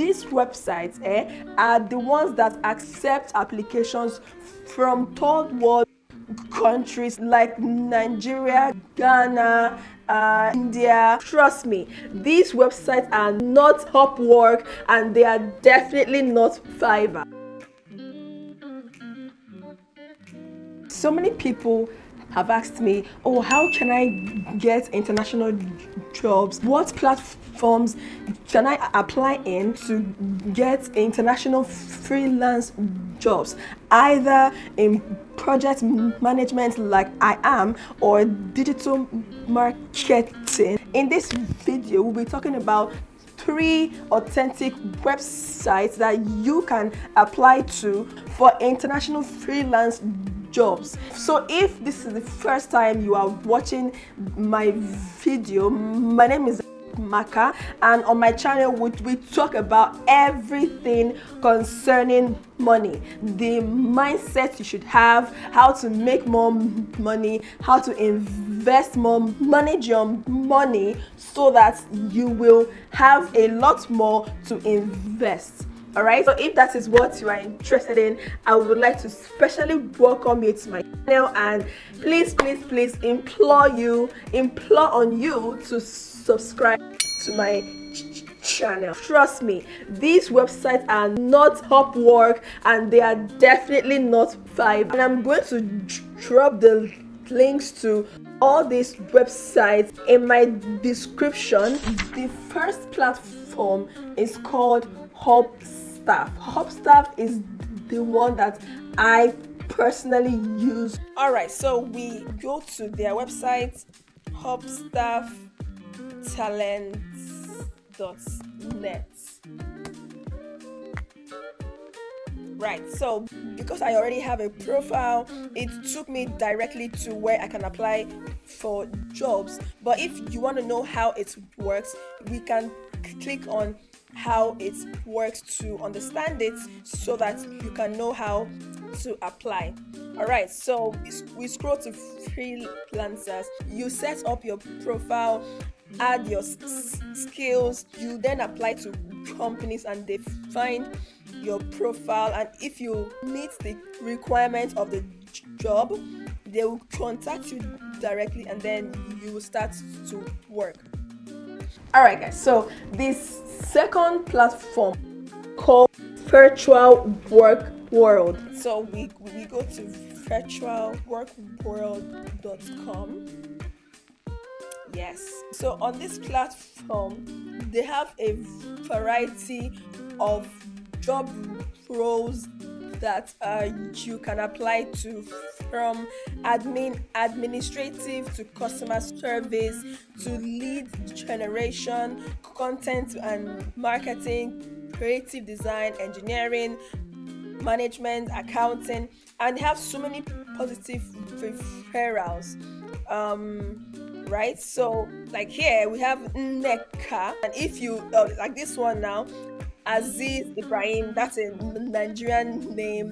these websites are the ones that accept applications from third world countries like Nigeria, Ghana, India. Trust me, these websites are not Upwork and they are definitely not Fiverr. So many people have asked me, oh, how can I get international jobs? What platforms can I apply in to get international freelance jobs? Either in project management like I am, or digital marketing. In this video, we'll be talking about 3 authentic websites that you can apply to for international freelance jobs. So if this is the first time you are watching my video, my name is Maka, and on my channel we talk about everything concerning money, the mindset you should have, how to make more money, how to invest more, manage your money so that you will have a lot more to invest. All right, so if that is what you are interested in, I would like to specially welcome you to my channel, and please implore on you to subscribe to my channel. Trust me, these websites are not Upwork and they are definitely not Fiverr, and I'm going to drop the links to all these websites in my description. The first platform is called Jobseeker. Jobseeker is the one that I personally use. All right, so we go to their website, jobseekertalents.net. Right, so because I already have a profile, it took me directly to where I can apply for jobs. But if you want to know how it works, we can click on how it works to understand it so that you can know how to apply. All right, so we scroll to freelancers. You set up your profile, add your skills, you then apply to companies and they find your profile, and if you meet the requirements of the job, they will contact you directly and then you will start to work. All right guys, so this second platform called Virtual Work World. So we go to virtualworkworld.com. Yes, so on this platform they have a variety of job roles that you can apply to, from administrative to customer service to lead generation, content and marketing, creative design, engineering, management, accounting, and have so many positive referrals. Right, so like here we have Neka, and if you like this one now, Aziz Ibrahim, that's a Nigerian name,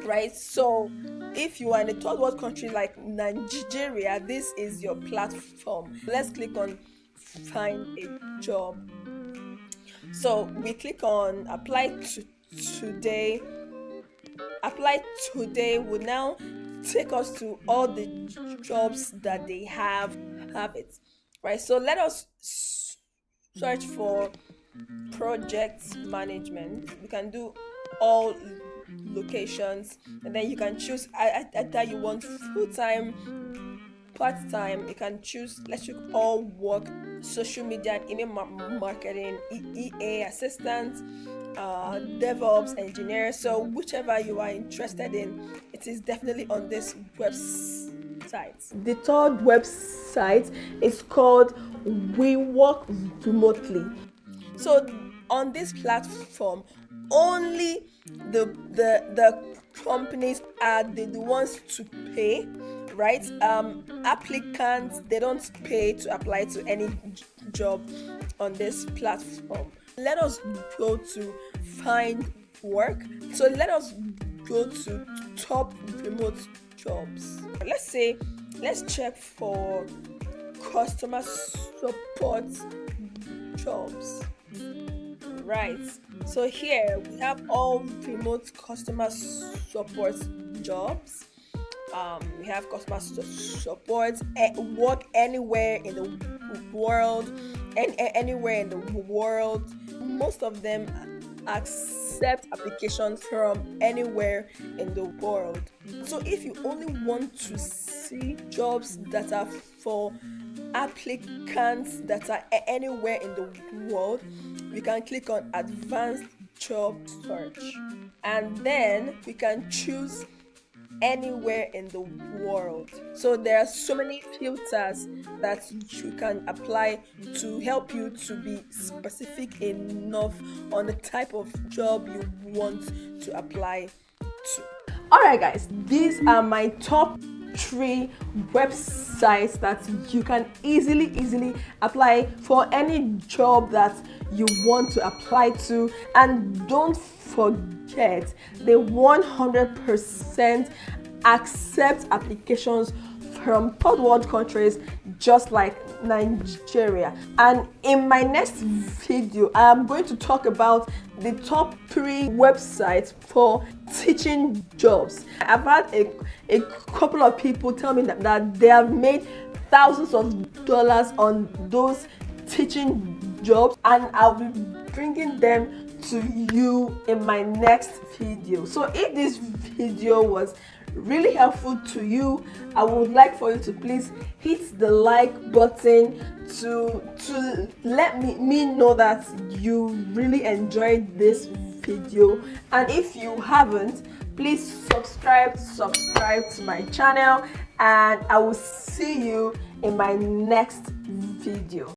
right? So if you are in a third world country like Nigeria, this is your platform. Let's click on find a job. So we click on apply today. Apply today will now take us to all the jobs that they have it, right? So let us search for project management. We can do all locations, and then you can choose either you want full-time, part-time. You can choose, let's choose all work, social media and email marketing, EA assistant, DevOps engineer. So whichever you are interested in, it is definitely on this website. The third website is called We Work Remotely. So on this platform, only the companies are the ones to pay, right? Applicants, they don't pay to apply to any job on this platform. Let us go to find work. So let us go to top remote jobs. Let's check for customer support jobs. Right. So here we have all remote customer support jobs. We have customer support, work anywhere in the world, and anywhere in the world. Most of them accept applications from anywhere in the world. So if you only want to see jobs that are for applicants that are anywhere in the world, we can click on advanced job search, and then we can choose anywhere in the world. So there are so many filters that you can apply to help you to be specific enough on the type of job you want to apply to. Alright guys, these are my top 3 websites that you can easily apply for any job that you want to apply to. And don't forget, they 100% accept applications from third world countries just like Nigeria. And in my next video, I am going to talk about the top 3 websites for teaching jobs. I've had a couple of people tell me that they have made thousands of dollars on those teaching jobs, and I'll be bringing them to you in my next video. So if this video was really helpful to you, I would like for you to please hit the like button to let me know that you really enjoyed this video. And if you haven't, please subscribe to my channel, and I will see you in my next video.